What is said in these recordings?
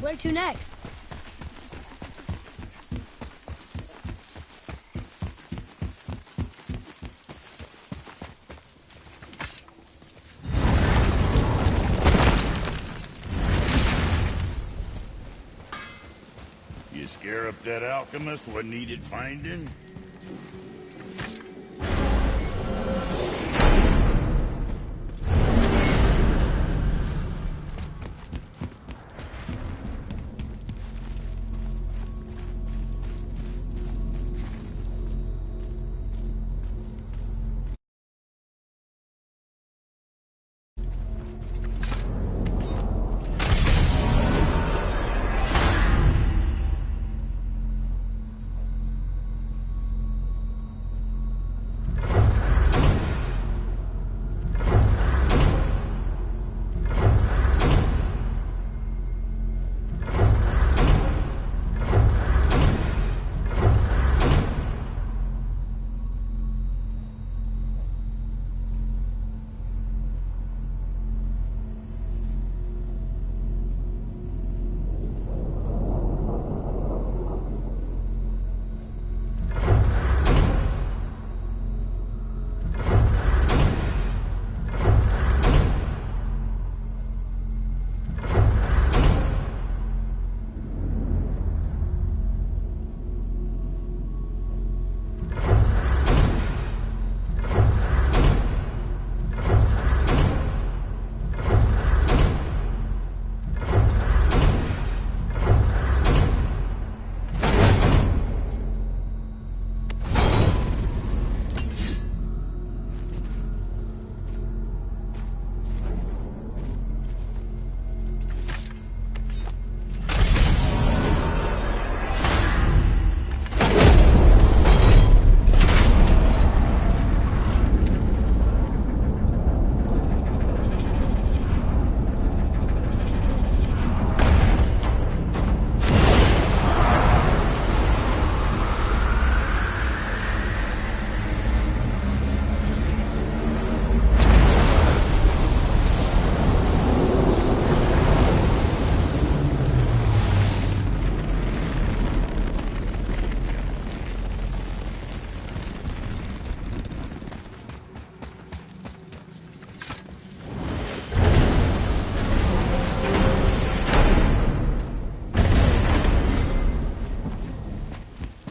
Where to next? You scare up that alchemist what needed finding?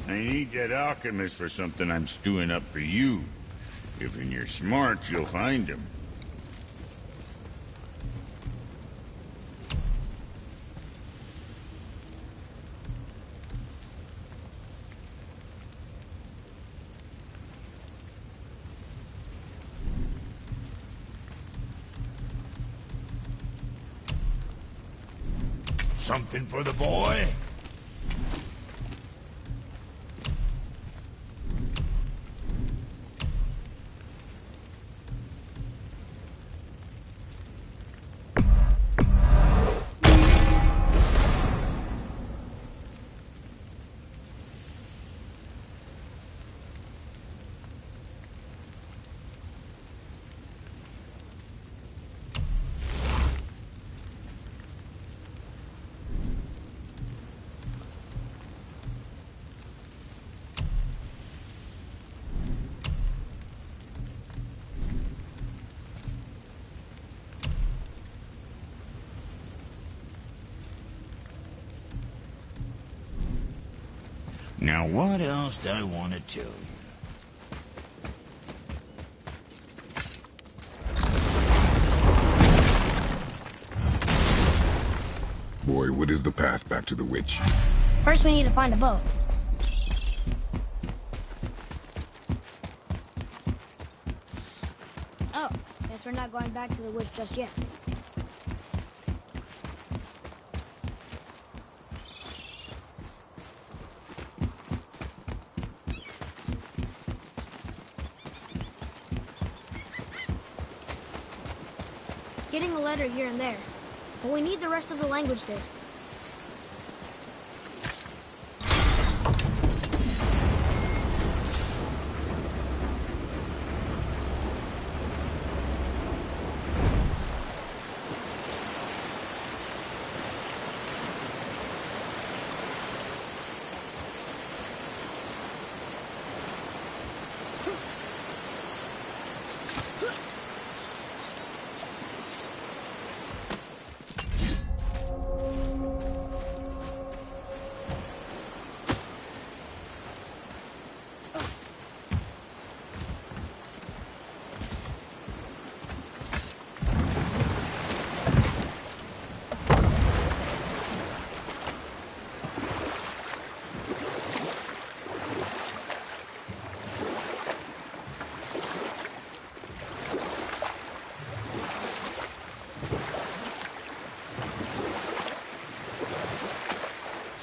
I need that alchemist for something I'm stewing up for you. If you're smart, you'll find him. Something for the boy? Now, what else do I want to tell you? Boy, what is the path back to the witch? First we need to find a boat. Oh, guess we're not going back to the witch just yet. Getting a letter here and there, but we need the rest of the language disc.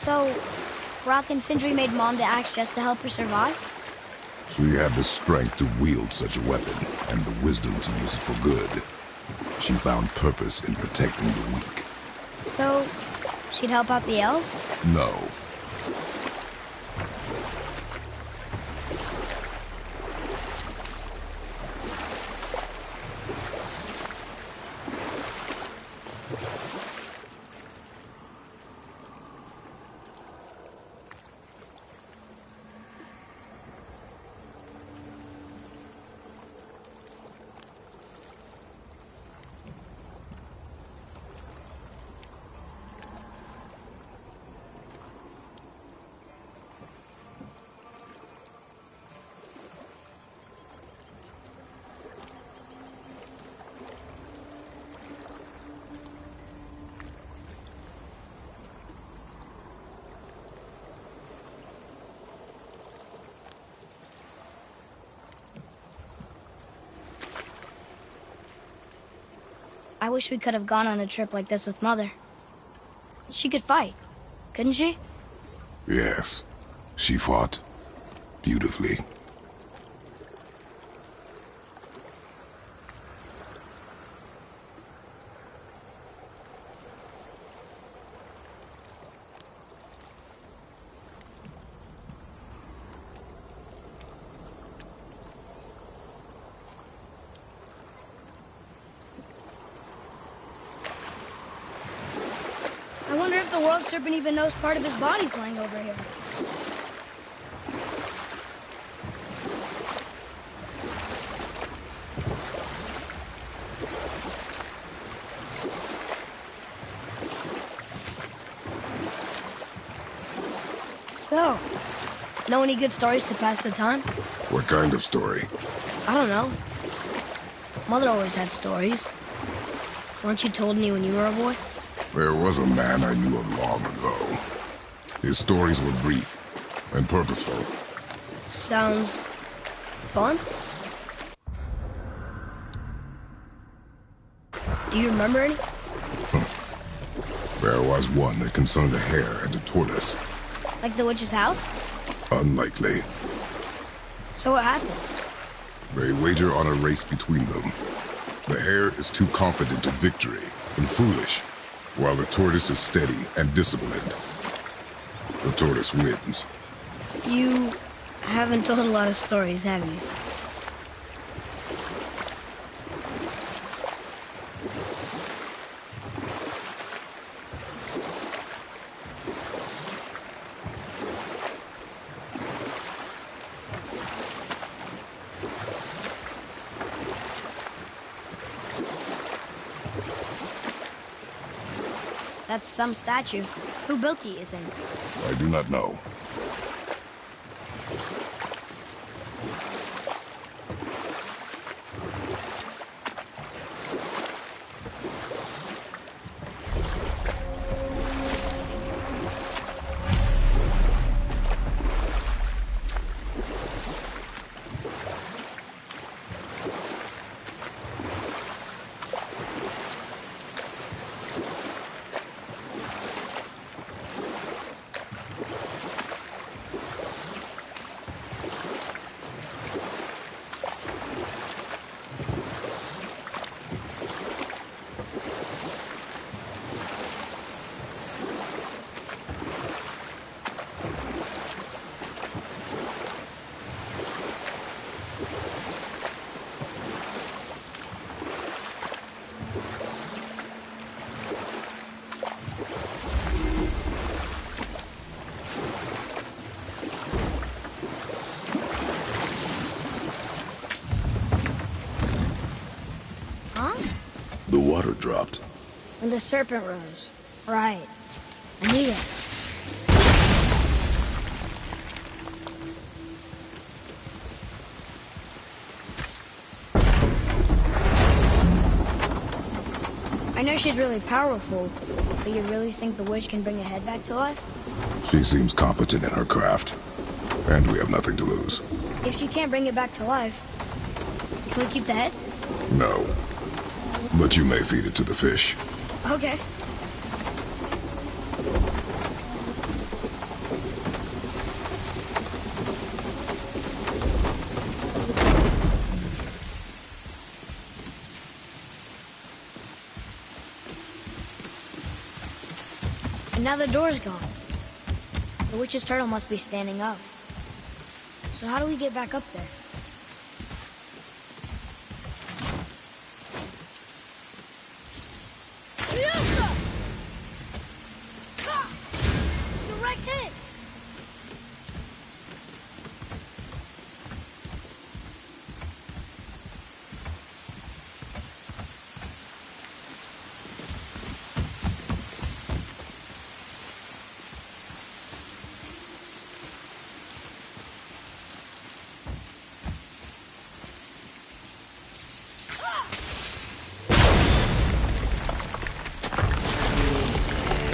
So, Rock and Sindri made Mom the axe just to help her survive? She had the strength to wield such a weapon, and the wisdom to use it for good. She found purpose in protecting the weak. So, she'd help out the elves? No. I wish we could have gone on a trip like this with Mother. She could fight, couldn't she? Yes. She fought beautifully. I wonder if the world serpent even knows part of his body's lying over here. So, know any good stories to pass the time? What kind of story? I don't know. Mother always had stories. Weren't you told any when you were a boy? There was a man I knew of long ago. His stories were brief and purposeful. Sounds fun. Do you remember any? There was one that concerned a hare and a tortoise. Like the witch's house? Unlikely. So what happens? They wager on a race between them. The hare is too confident of victory and foolish, while the tortoise is steady and disciplined. The tortoise wins. You haven't told a lot of stories, have you? That's some statue. Who built it, you think? I do not know. The water dropped. When the serpent rose. Right. I knew this. I know she's really powerful, but you really think the witch can bring a head back to life? She seems competent in her craft, and we have nothing to lose. If she can't bring it back to life, can we keep the head? No. But you may feed it to the fish. Okay. And now the door's gone. The witch's turtle must be standing up. So how do we get back up there? Direct hit!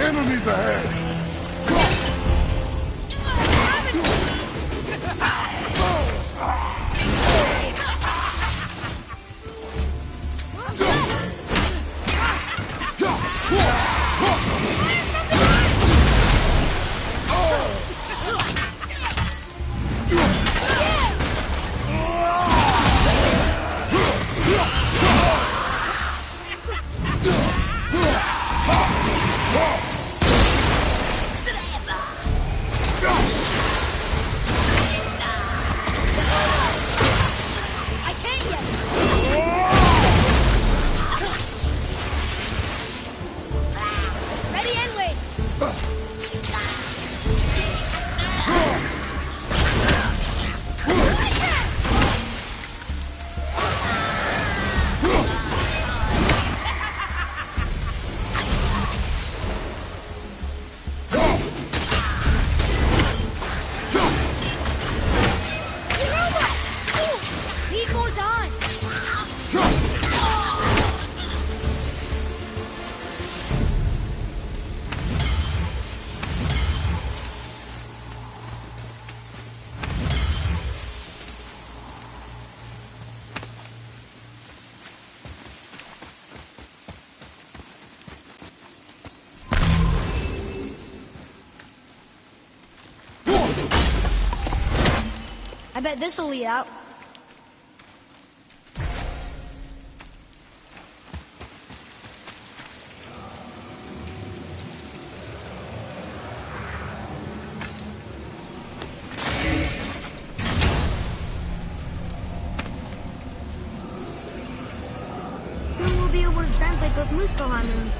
Enemies ahead! I bet this'll lead out. Soon we'll be able to translate those Muspelheim runes.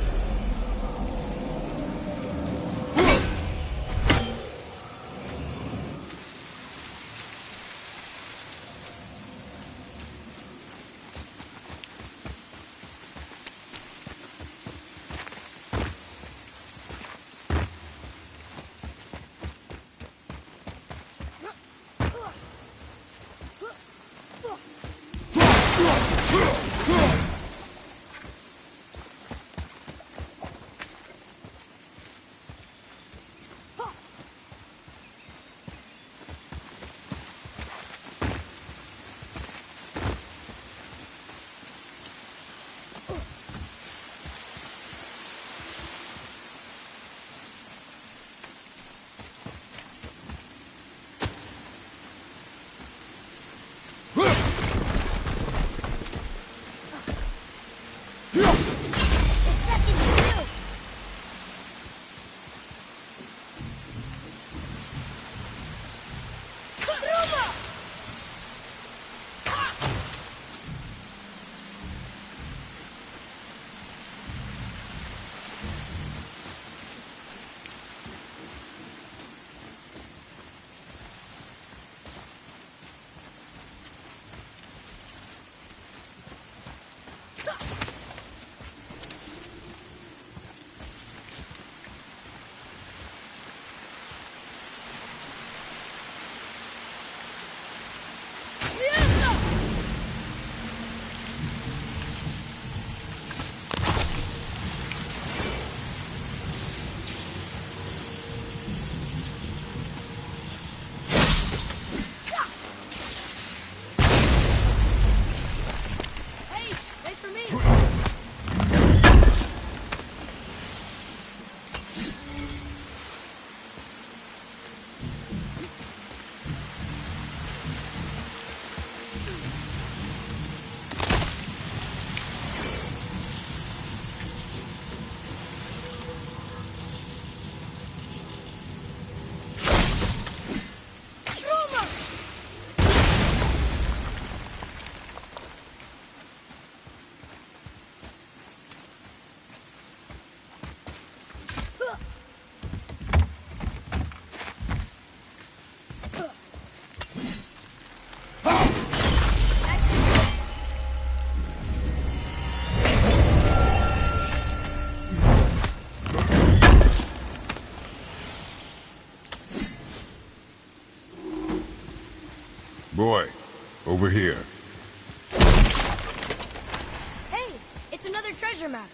treasure map.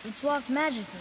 It's locked magically.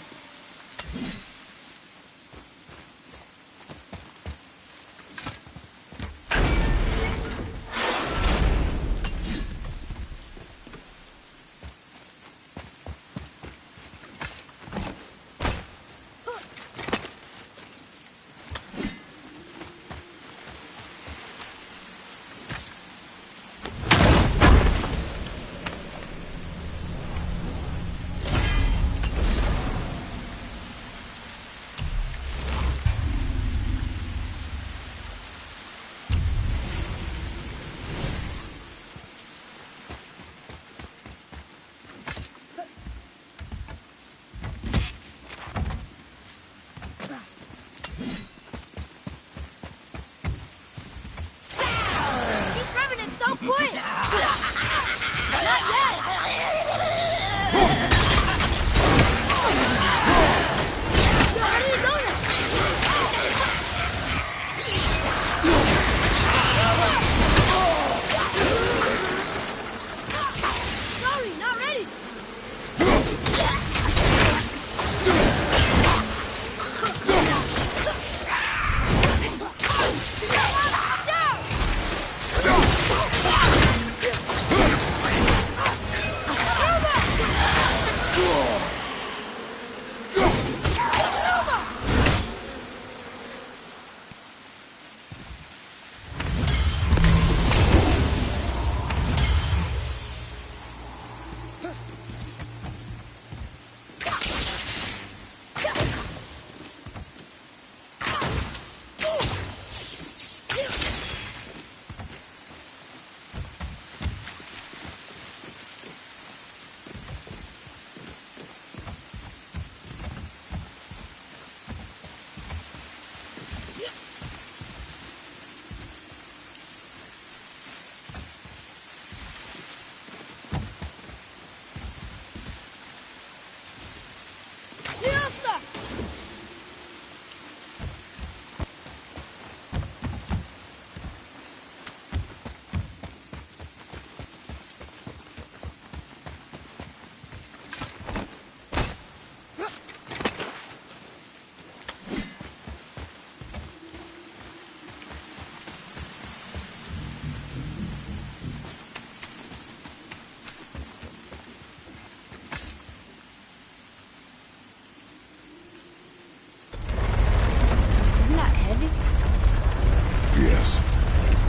Yes.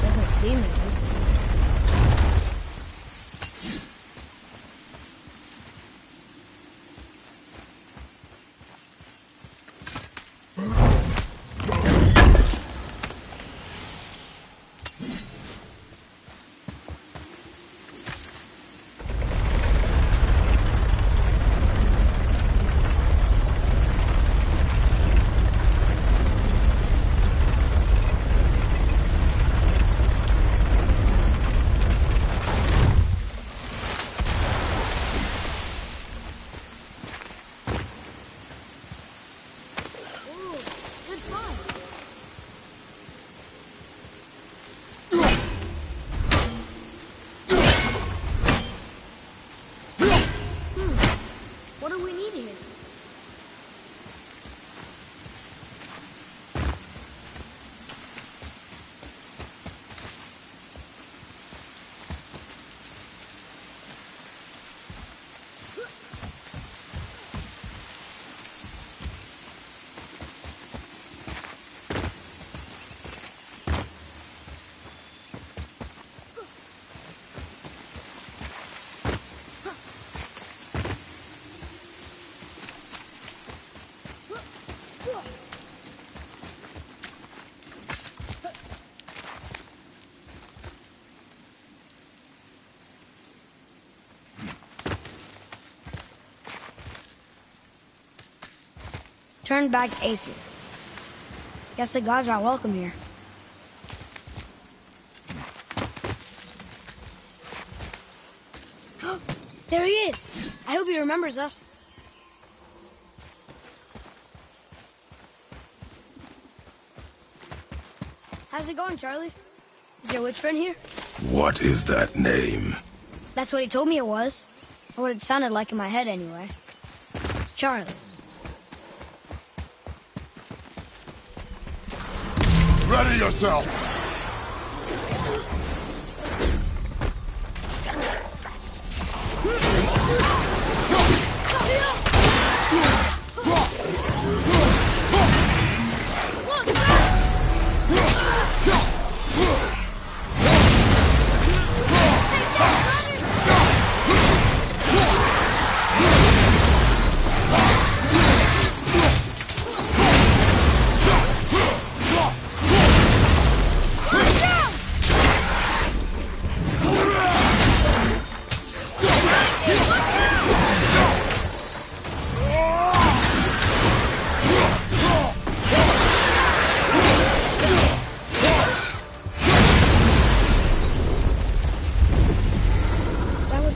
Doesn't seem it. What do we need here? Turn back Aesir. Guess the gods aren't welcome here. There he is! I hope he remembers us. How's it going, Charlie? Is your witch friend here? What is that name? That's what he told me it was. Or what it sounded like in my head, anyway. Charlie. Ready yourself!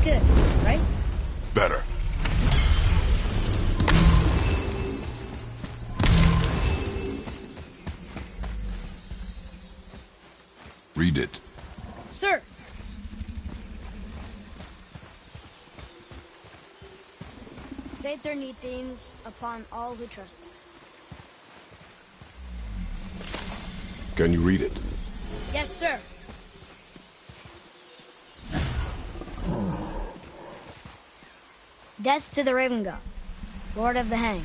Good, right? Better. Read it. Sir. State their neat themes upon all who trespass. Can you read it? Yes, sir. Death to the Raven God, Lord of the Hang.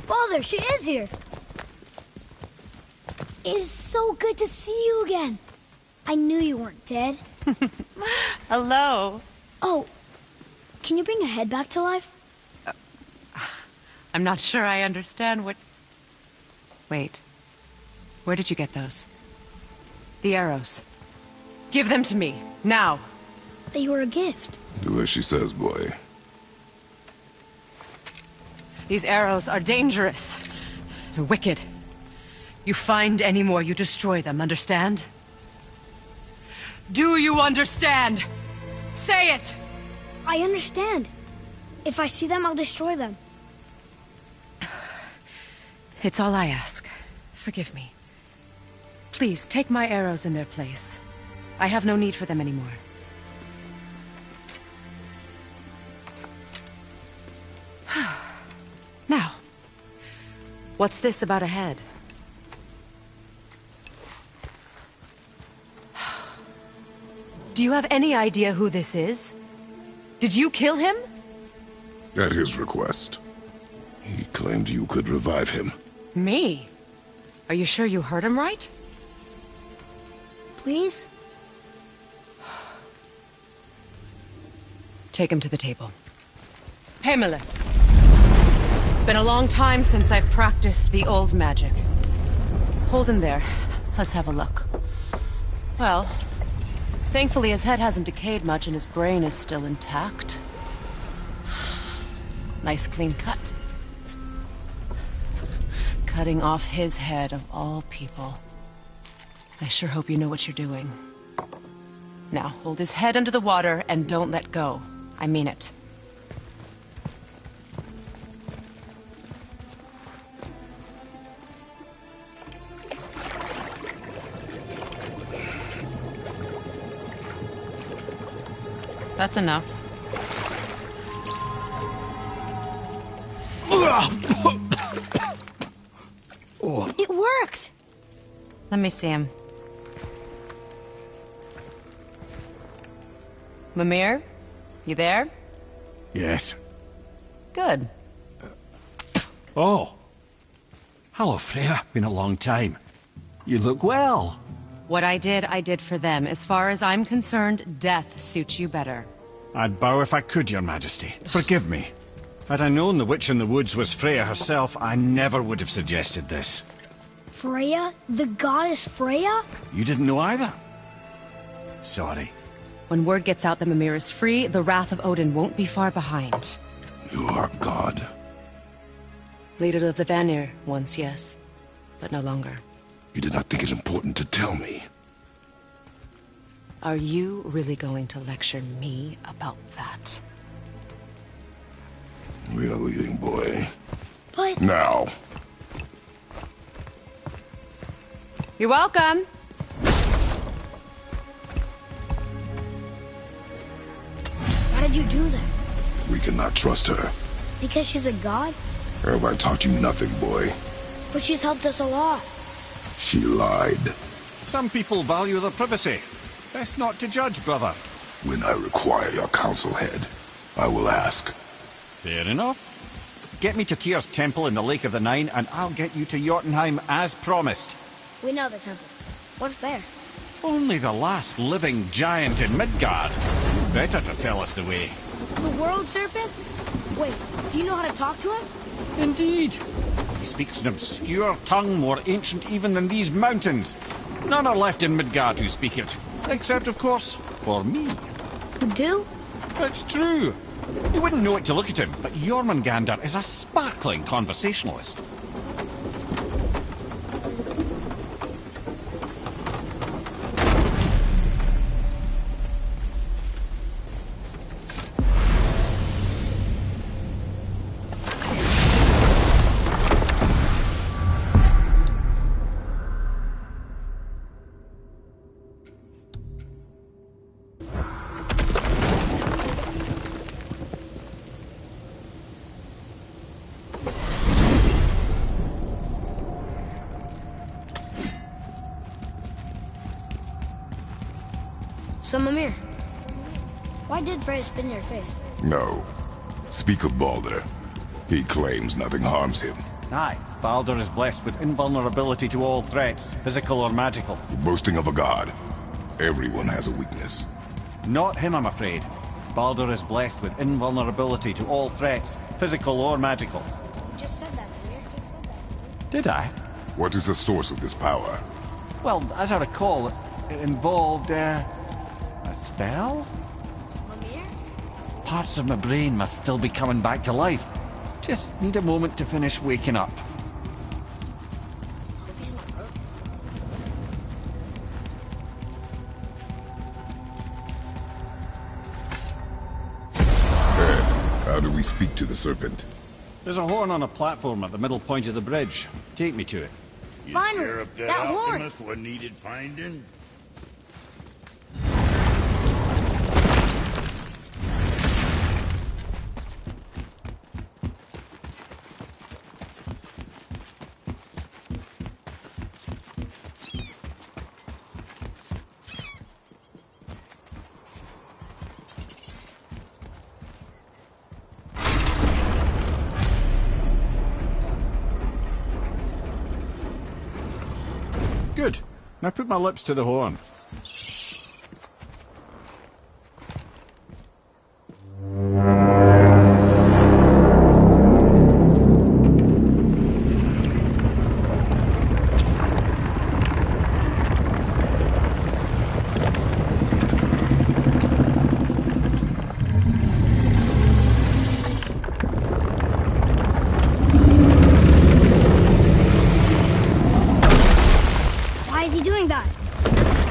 Father, she is here. It is so good to see you again. I knew you weren't dead. Hello. Oh, can you bring a head back to life? I'm not sure I understand what... Wait. Where did you get those? The arrows. Give them to me, now. They were a gift. Do as she says, boy. These arrows are dangerous. They're wicked. You find any more, you destroy them, understand? Do you understand? Say it! I understand. If I see them, I'll destroy them. It's all I ask. Forgive me. Please, take my arrows in their place. I have no need for them anymore. Now, what's this about a head? Do you have any idea who this is? Did you kill him? At his request. He claimed you could revive him. Me? Are you sure you heard him right? Please? Take him to the table. Pamela. It's been a long time since I've practiced the old magic. Hold him there. Let's have a look. Well, thankfully his head hasn't decayed much and his brain is still intact. Nice clean cut. Cutting off his head of all people. I sure hope you know what you're doing. Now, hold his head under the water and don't let go. I mean it. That's enough. It worked! Let me see him. Mimir? You there? Yes. Good. Oh. Hello, Freya. Been a long time. You look well. What I did for them. As far as I'm concerned, death suits you better. I'd bow if I could, Your Majesty. Forgive me. Had I known the witch in the woods was Freya herself, I never would have suggested this. Freya? The goddess Freya? You didn't know either? Sorry. When word gets out that Mimir is free, the wrath of Odin won't be far behind. You are God. Leader of the Vanir, once, yes. But no longer. You did not think it important to tell me. Are you really going to lecture me about that? We are leaving, boy. But Now. You're welcome. why did you do that? We cannot trust her. Because she's a god? Have I taught you nothing, boy? But she's helped us a lot. She lied. Some people value their privacy. Best not to judge, brother. When I require your council head, I will ask. Fair enough. Get me to Tyr's temple in the Lake of the Nine, and I'll get you to Jotunheim as promised. We know the temple. What's there? Only the last living giant in Midgard. Better to tell us the way. The world serpent? Wait, do you know how to talk to him? Indeed. He speaks an obscure tongue more ancient even than these mountains. None are left in Midgard who speak it. Except, of course, for me. Who do? It's true. You wouldn't know it to look at him, but Jormungandr is a sparkling conversationalist. So, Mimir, why did Freya spit in your face? No. Speak of Balder. He claims nothing harms him. Aye, Baldur is blessed with invulnerability to all threats, physical or magical. Boasting of a god. Everyone has a weakness. Not him, I'm afraid. Baldur is blessed with invulnerability to all threats, physical or magical. You just said that, Mimir. Just said that. Did I? What is the source of this power? Well, as I recall, it involved, a spell? Mimir? Parts of my brain must still be coming back to life. Just need a moment to finish waking up. Hope he's not broken. How do we speak to the serpent? There's a horn on a platform at the middle point of the bridge. Take me to it. You Finally, sure up that that horn. alchemist what needed finding? Good. Now put my lips to the horn. Why is he doing that?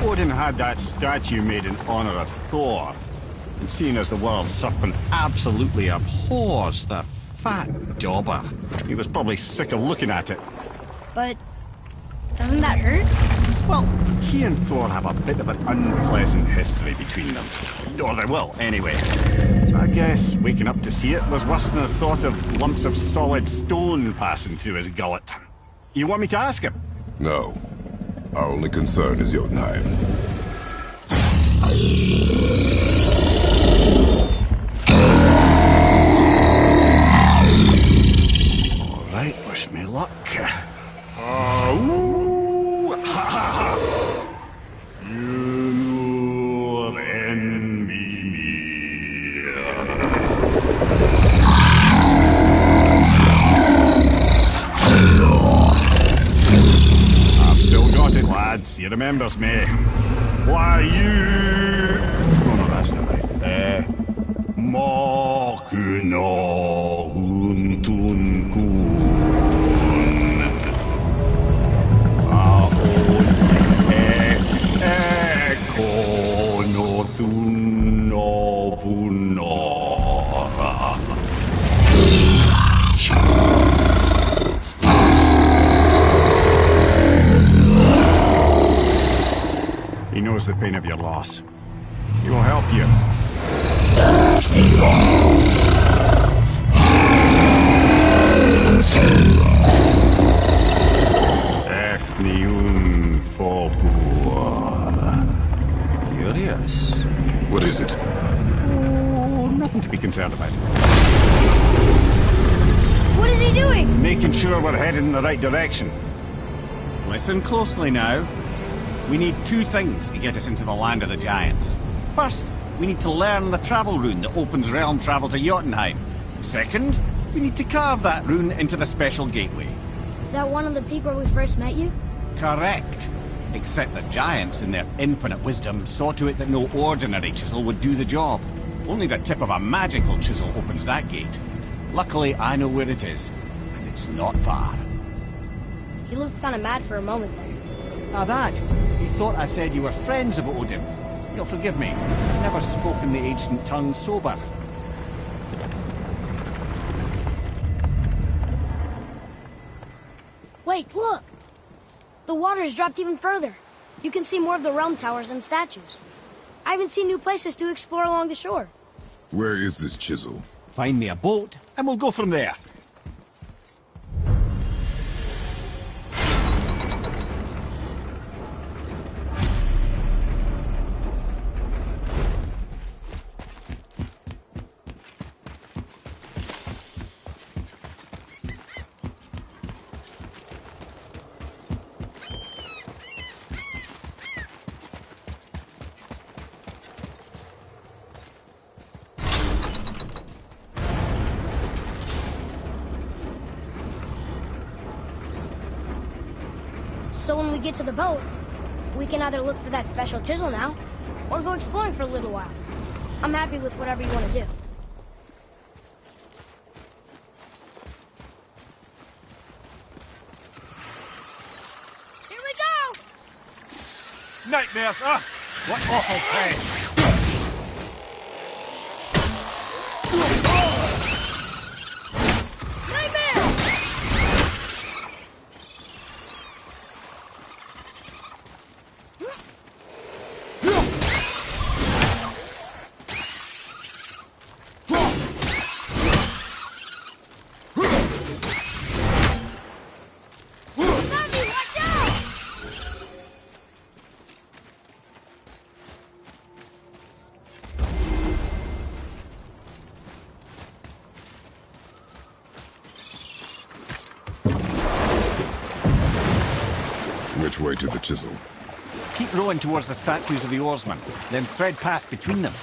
Odin had that statue made in honor of Thor. And seeing as the world serpent absolutely abhors the fat dauber, he was probably sick of looking at it. But doesn't that hurt? Well, he and Thor have a bit of an unpleasant history between them. Or they will, anyway. So I guess waking up to see it was worse than the thought of lumps of solid stone passing through his gullet. You want me to ask him? No. Our only concern is Jotunheim. All right, wish me luck. Ooh, ha, ha, ha. You envy me. I've still got it, lads. He remembers me. Why, you... Oh, no, that's not right. Makuna Huntunkun. Aon Ekon Curious. What is it? Oh, nothing to be concerned about. What is he doing? Making sure we're headed in the right direction. Listen closely now. We need two things to get us into the land of the giants. First, we need to learn the travel rune that opens realm travel to Jotunheim. Second, we need to carve that rune into the special gateway. That one on the peak where we first met you? Correct. Except the giants, in their infinite wisdom, saw to it that no ordinary chisel would do the job. Only the tip of a magical chisel opens that gate. Luckily, I know where it is, and it's not far. He looked kind of mad for a moment there. Now that, he thought I said you were friends of Odin. You'll forgive me. I've never spoken the ancient tongue sober. Wait, look! The water's dropped even further. You can see more of the realm towers and statues. I even see new places to explore along the shore. Where is this chisel? Find me a boat, and we'll go from there. So when we get to the boat, we can either look for that special chisel now, or go exploring for a little while. I'm happy with whatever you want to do. Here we go! Nightmares, ah! What awful place! Which way to the chisel? Keep rowing towards the statues of the oarsmen, then thread past between them.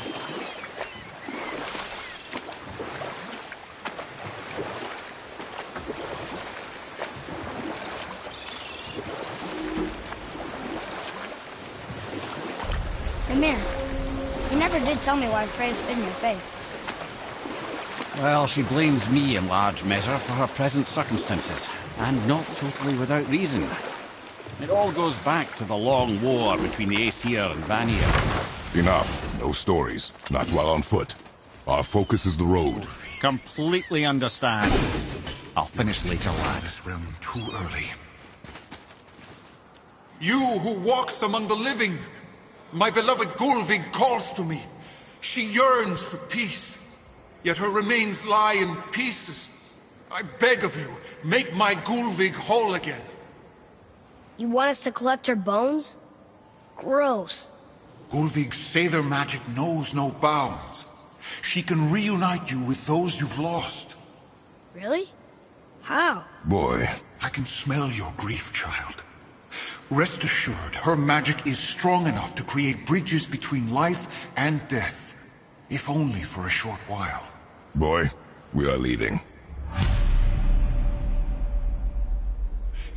Emir, you never did tell me why Freya spit in your face. Well, she blames me in large measure for her present circumstances, and not totally without reason. It all goes back to the long war between the Aesir and Vanir. Enough. No stories. Not while on foot. Our focus is the road. Completely understand. I'll finish later, lad. This realm too early. You who walks among the living, my beloved Gulvig calls to me. She yearns for peace, yet her remains lie in pieces. I beg of you, make my Gulvig whole again. You want us to collect her bones? Gross. Gulvig's Sather magic knows no bounds. She can reunite you with those you've lost. Really? How? Boy. I can smell your grief, child. Rest assured, her magic is strong enough to create bridges between life and death. If only for a short while. Boy, we are leaving.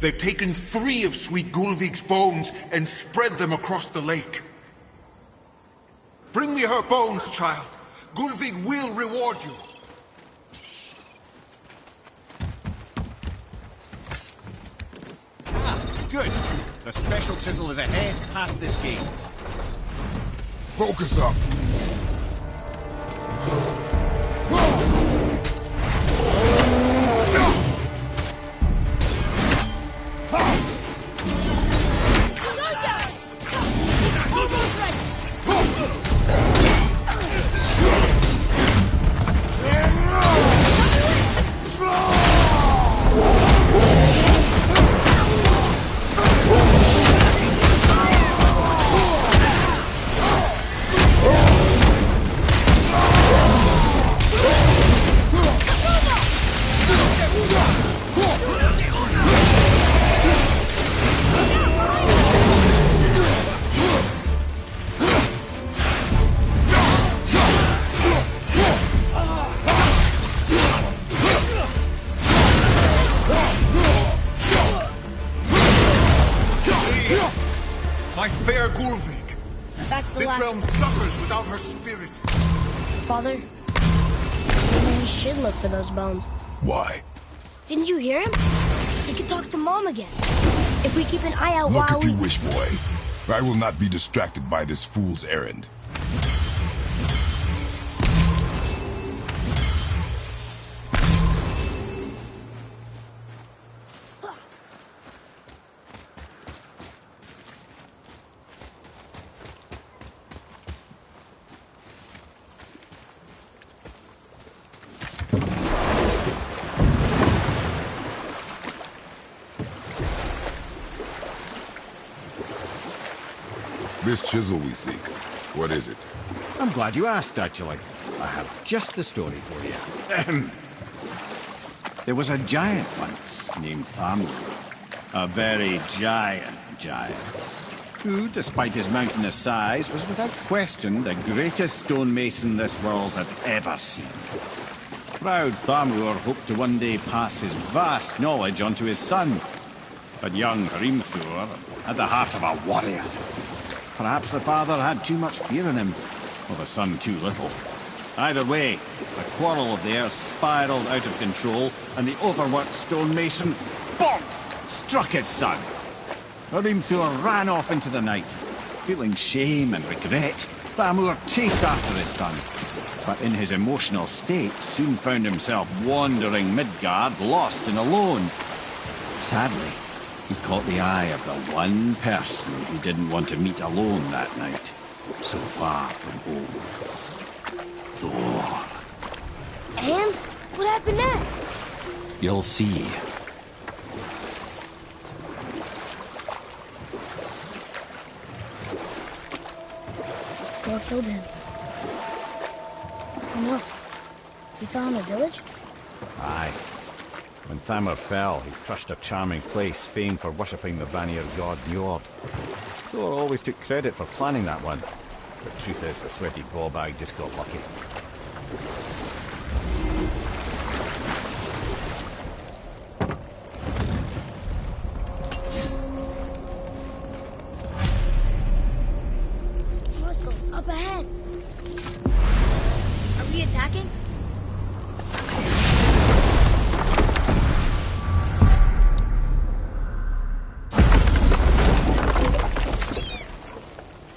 They've taken 3 of Sweet Gulvig's bones and spread them across the lake. Bring me her bones, child. Gulvig will reward you. Ah, good. The special chisel is ahead past this gate. Focus up. without her spirit. Father, maybe we should look for those bones. Why? Didn't you hear him? He could talk to Mom again. If we keep an eye out Look while if you wish, boy. I will not be distracted by this fool's errand. This chisel we seek, what is it? I'm glad you asked, actually. I have just the story for you. Ahem. There was a giant once named Thamur. A very giant, who, despite his mountainous size, was without question the greatest stonemason this world had ever seen. Proud Thamur hoped to one day pass his vast knowledge on to his son. But young Hrimthur had the heart of a warrior. Perhaps the father had too much fear in him, or the son too little. Either way, the quarrel of theirs spiraled out of control, and the overworked stonemason, bonk, struck his son. Hrimthur ran off into the night. Feeling shame and regret, Thamur chased after his son, but in his emotional state soon found himself wandering Midgard, lost and alone. Sadly, he caught the eye of the one person he didn't want to meet alone that night, so far from home. Thor. And what happened next? You'll see. Thor killed him. Oh no. He fell in a village? Aye. When Thamur fell, he crushed a charming place famed for worshipping the Vanir god Njord. Thor always took credit for planning that one. But the truth is, the sweaty ballbag just got lucky. Hostiles up ahead. Are we attacking?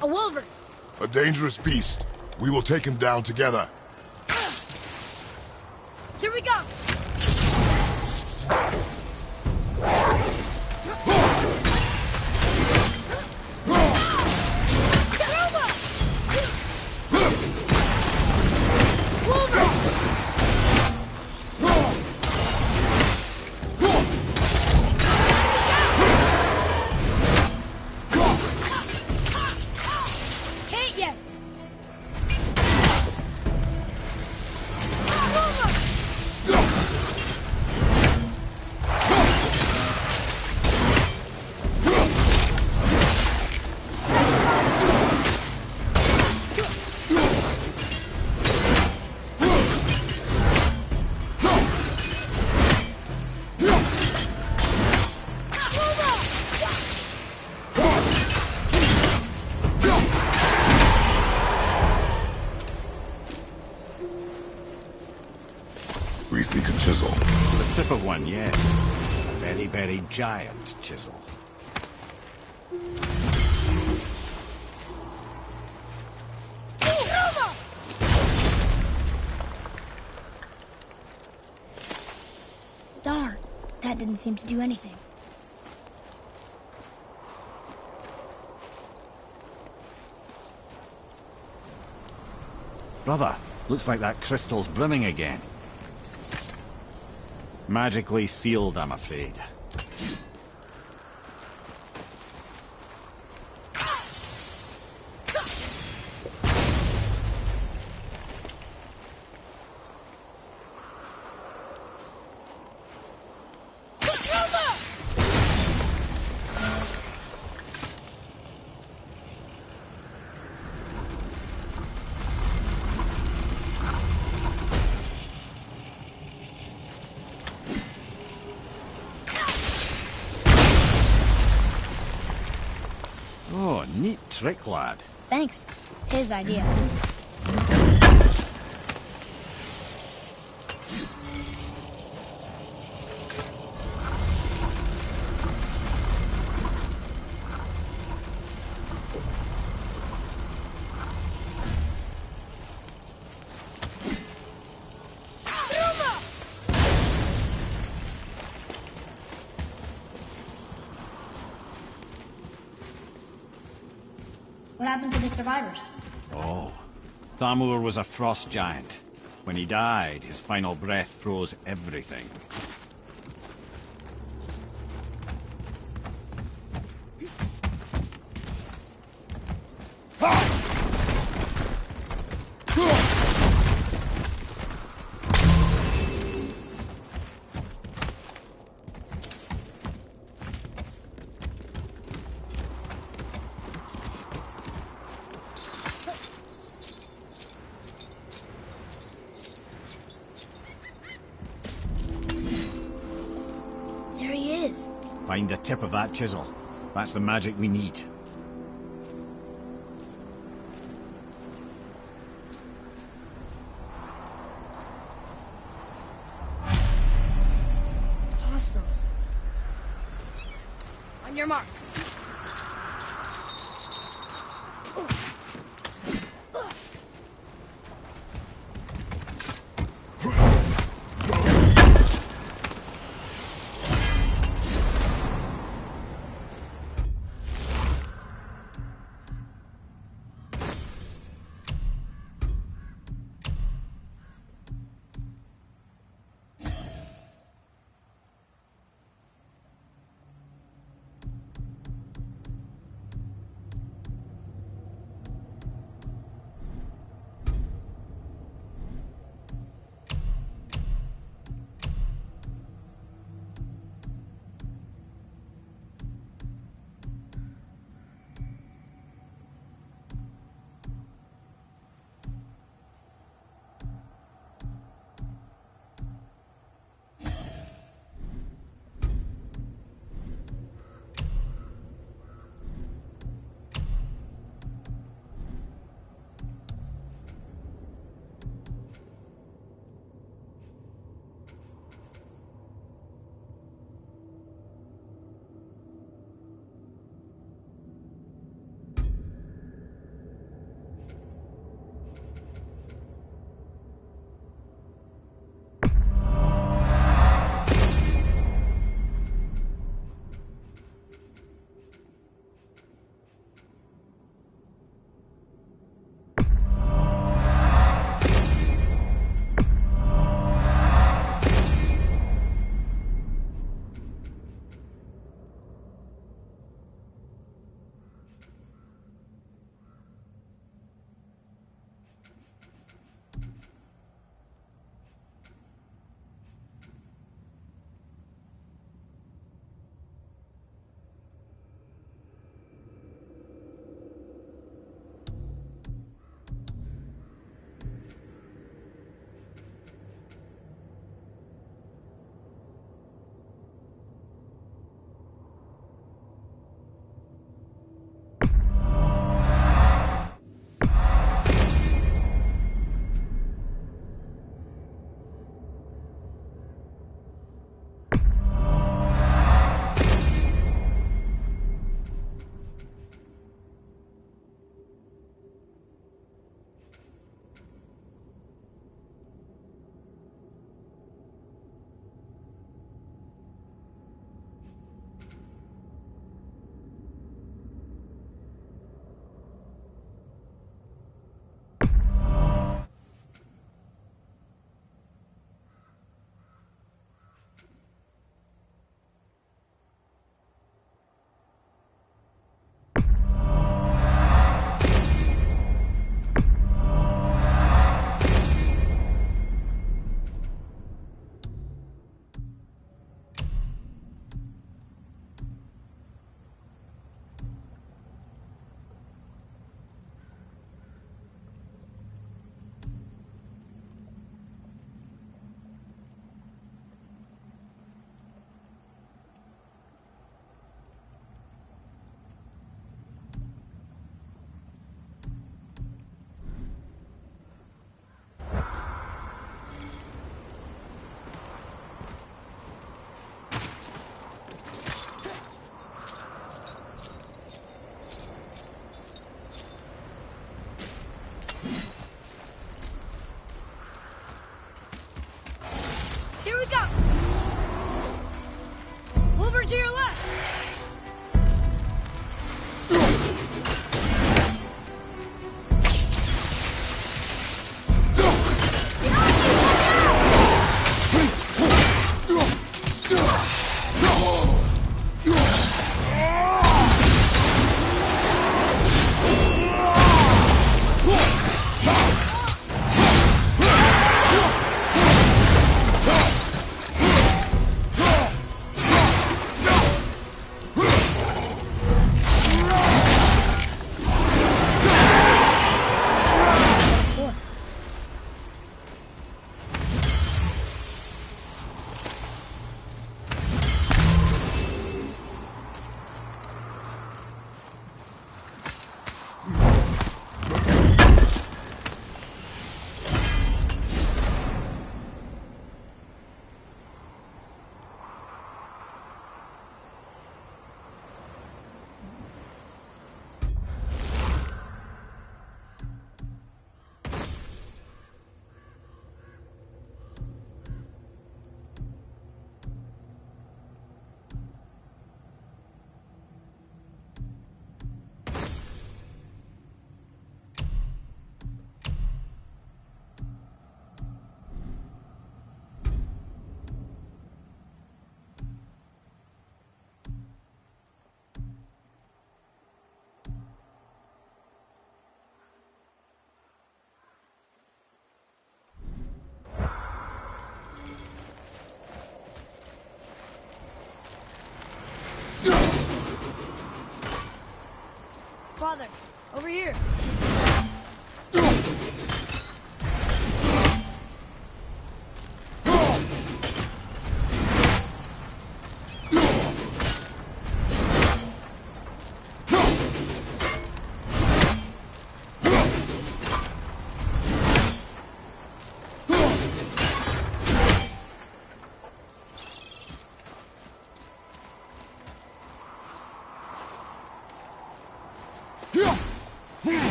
A wolverine. A dangerous beast. We will take him down together. Here we go. We seek a chisel. The tip of one, yes. A very, very giant chisel. Darn, that didn't seem to do anything. Brother, looks like that crystal's brimming again. Magically sealed, I'm afraid. Oh, neat trick, lad. Thanks. His idea. What happened to the survivors? Oh, Thamur was a frost giant. When he died, his final breath froze everything. There he is. Find the tip of that chisel. That's the magic we need. Hostiles. On your mark. brother. Over here.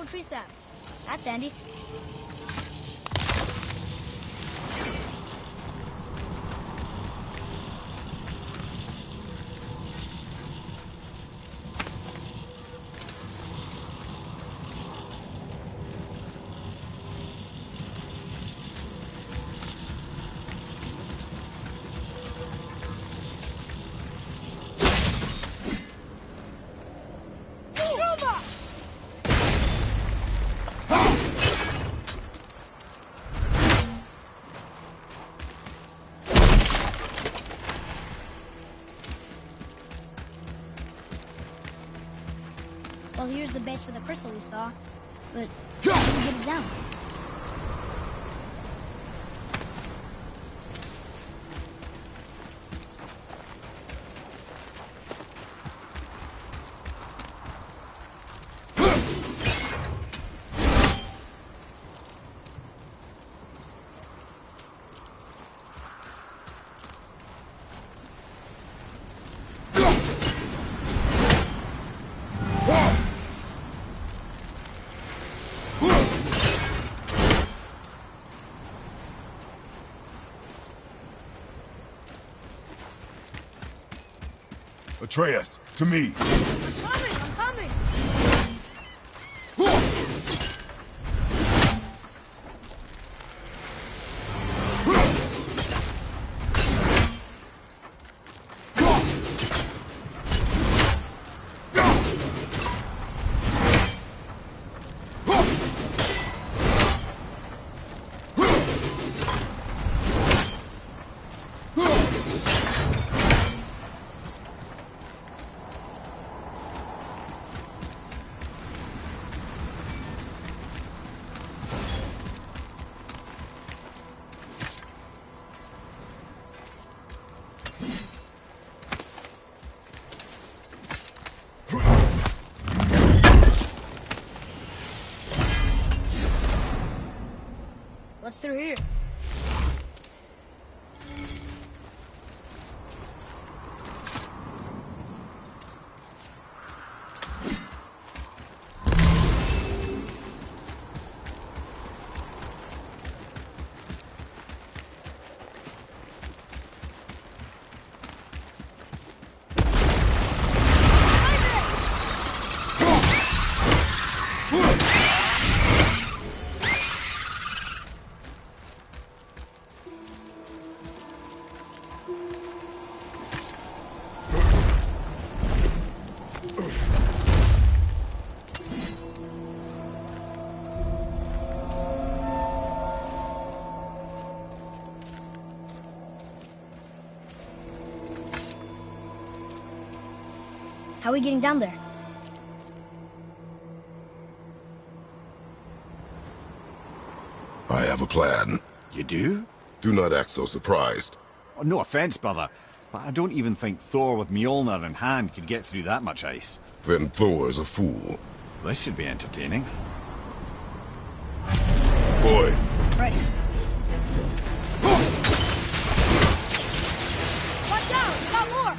Tree sap. That's handy. Well, here's the base for the crystal we saw, but how do we get it down? Atreus, to me. I'm coming! What's through here? How are we getting down there? I have a plan. You do? Do not act so surprised. Oh, no offense, brother, but I don't even think Thor with Mjolnir in hand could get through that much ice. Then Thor's a fool. This should be entertaining. Boy. Right. Watch out! We got more!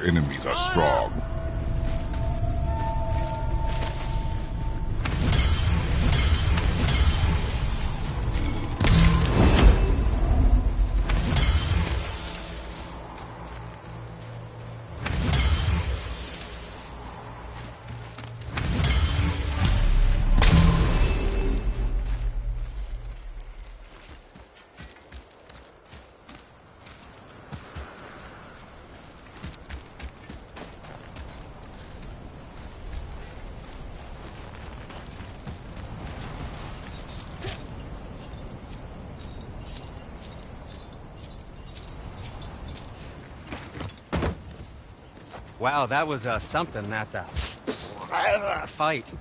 our enemies are strong. Wow, that was something, that fight.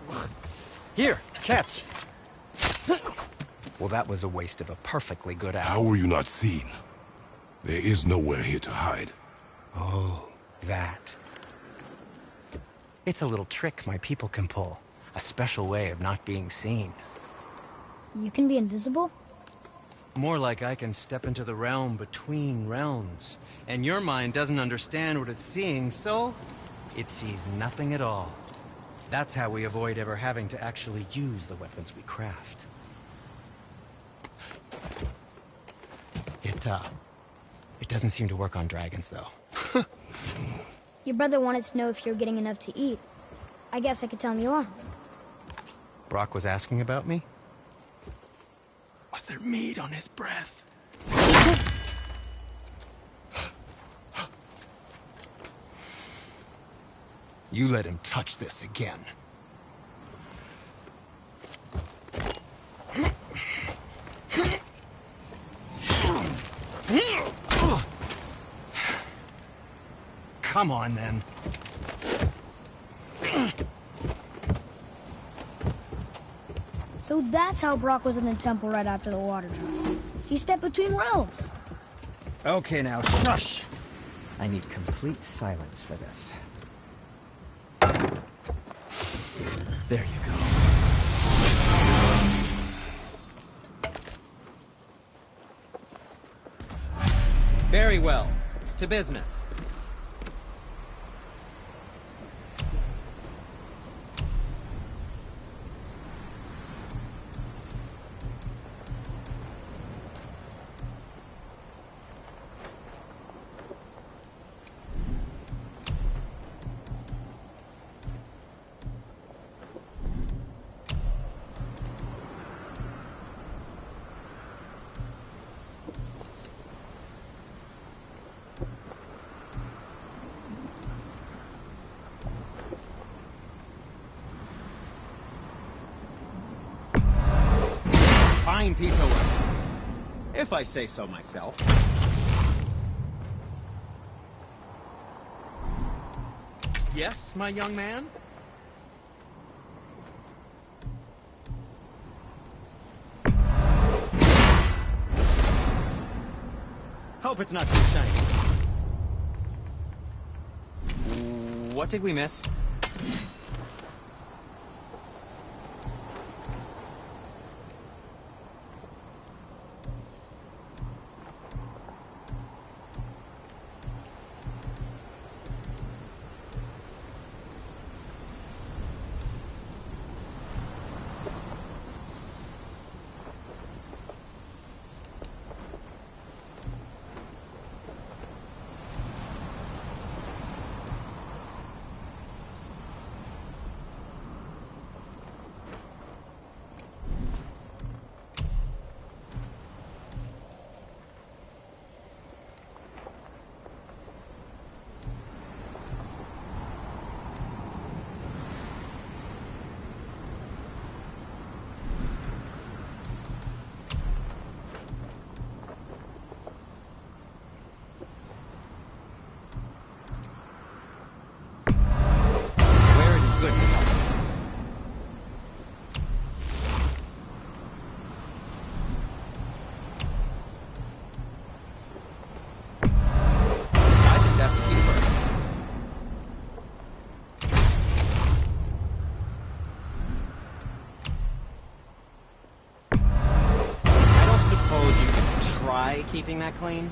Here, catch. Well, that was a waste of a perfectly good apple. How were you not seen? There is nowhere here to hide. Oh, that. It's a little trick my people can pull. A special way of not being seen. You can be invisible? More like I can step into the realm between realms. And your mind doesn't understand what it's seeing, so it sees nothing at all. That's how we avoid ever having to actually use the weapons we craft. It doesn't seem to work on dragons, though. Your brother wanted to know if you're getting enough to eat. I guess I could tell him you are. Brock was asking about me? Was there meat on his breath? You let him touch this again. Come on, then. So that's how Brock was in the temple right after the water dropped. He stepped between realms. Okay, now, shush! I need complete silence for this. There you go. Very well. To business. Fine piece of work, if I say so myself. Yes, my young man? Hope it's not too shiny. What did we miss? Keeping that clean?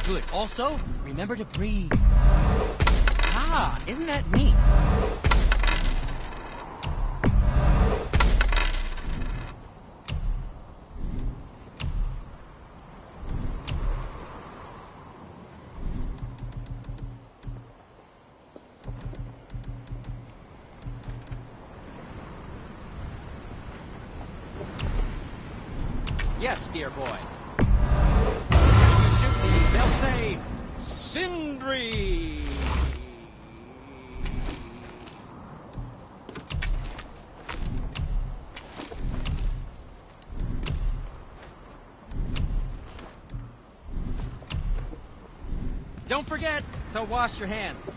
Good. Also, remember to breathe. Ah, isn't that neat? Yes, dear boy. When you shoot these, they'll say, Sindri! Don't forget to wash your hands.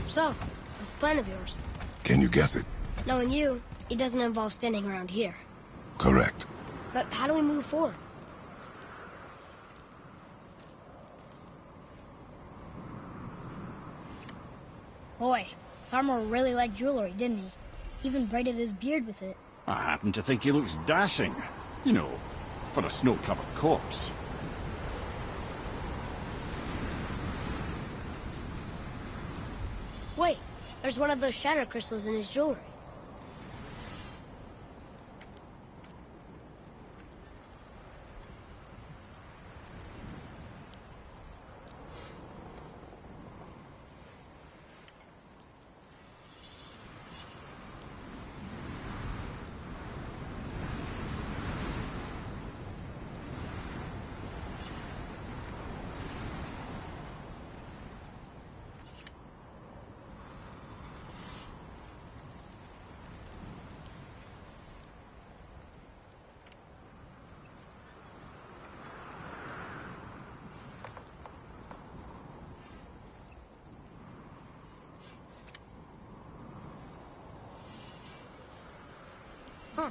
So, this plan of yours. Can you guess it? Knowing you, it doesn't involve standing around here. Correct. But how do we move forward? Boy, Farmer really liked jewelry, didn't he? Even braided his beard with it. I happen to think he looks dashing. You know, for a snow-covered corpse. Wait, there's one of those shatter crystals in his jewelry. Huh.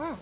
Huh.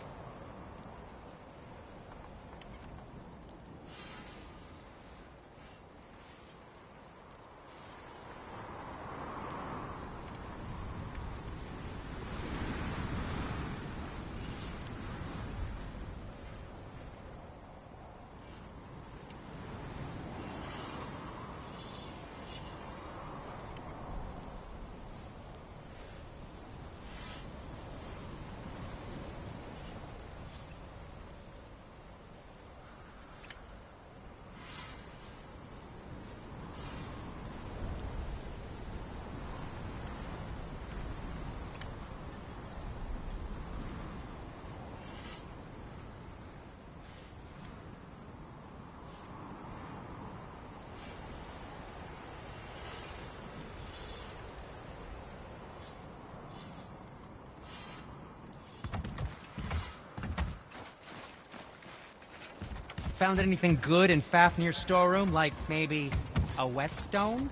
Found anything good in Fafnir's storeroom? Like maybe a whetstone?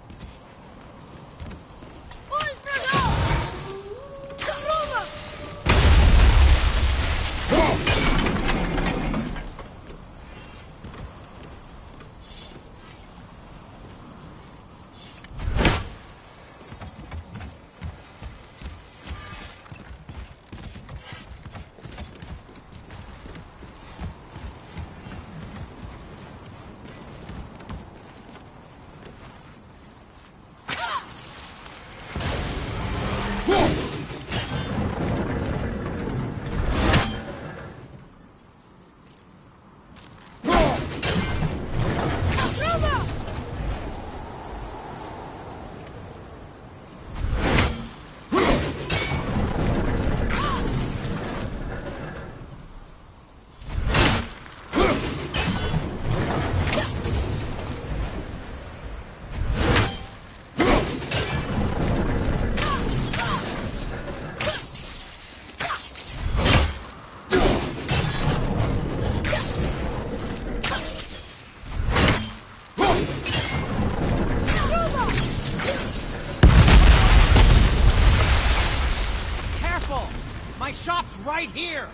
My shop's right here!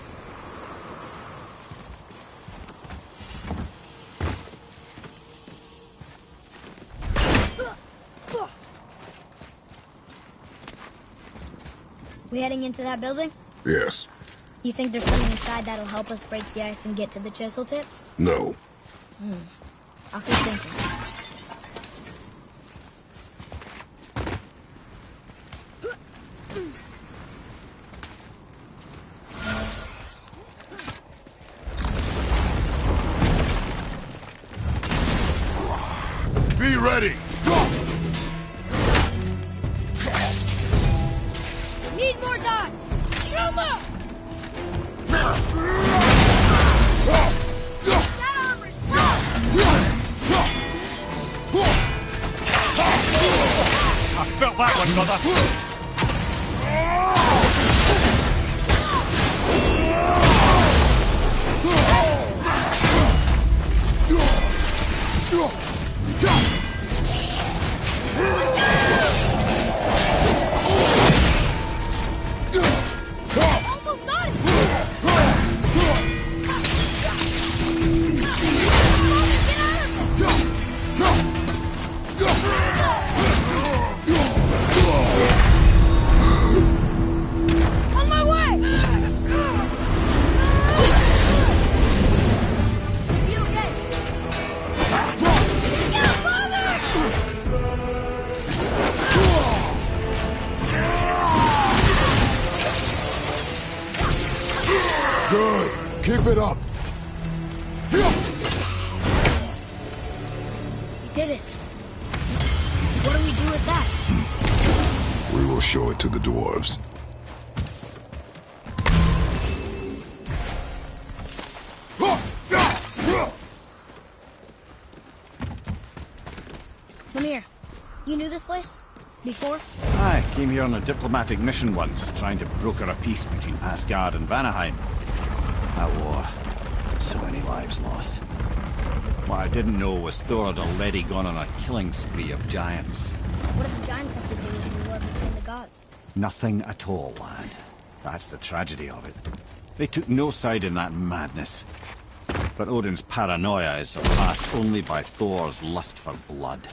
We heading into that building? Yes. You think there's something inside that'll help us break the ice and get to the chisel tip? No. I'll keep thinking. Be ready! Need more time! Ruma! That armor's tough! I felt that one, brother! Good. Keep it up. We did it. What do we do with that? We will show it to the dwarves. Come here. You knew this place? Before? I came here on a diplomatic mission once, trying to broker a peace between Asgard and Vanaheim. That war. So many lives lost. What I didn't know was Thor had already gone on a killing spree of giants. What did the giants have to do with the war between the gods? Nothing at all, lad. That's the tragedy of it. They took no side in that madness. But Odin's paranoia is surpassed only by Thor's lust for blood.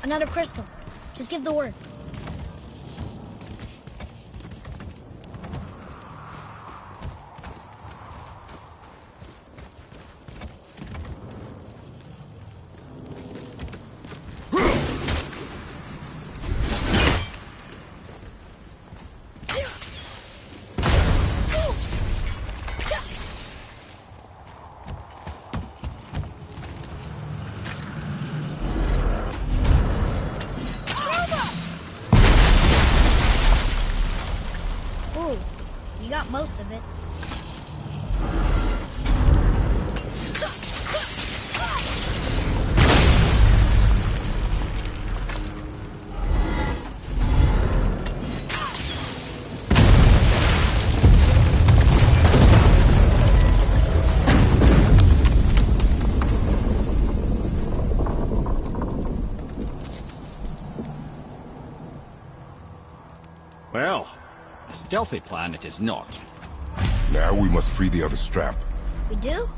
Another crystal. Just give the word. You got most of it. Well, a stealthy plan it is not. Now we must free the other strap. We do?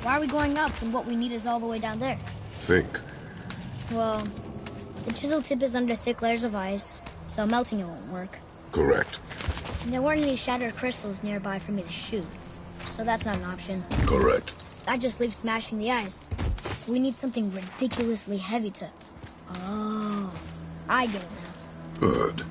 Why are we going up when what we need is all the way down there? Think. Well, the chisel tip is under thick layers of ice, so melting it won't work. Correct. And there weren't any shattered crystals nearby for me to shoot, so that's not an option. Correct. That just leaves smashing the ice. We need something ridiculously heavy to... Oh, I get it now. Good.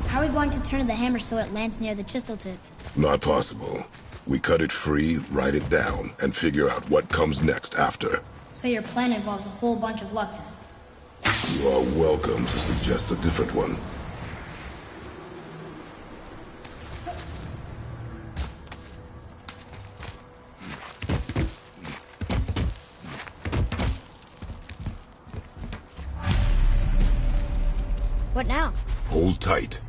How are we going to turn the hammer so it lands near the chisel tip? Not possible. We cut it free, write it down, and figure out what comes next after. So your plan involves a whole bunch of luck then? You are welcome to suggest a different one. What now? Hold tight.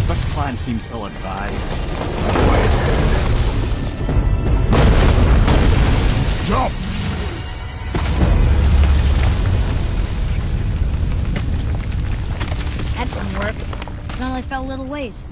This plan seems ill-advised. Jump! That didn't work. It only fell a little ways.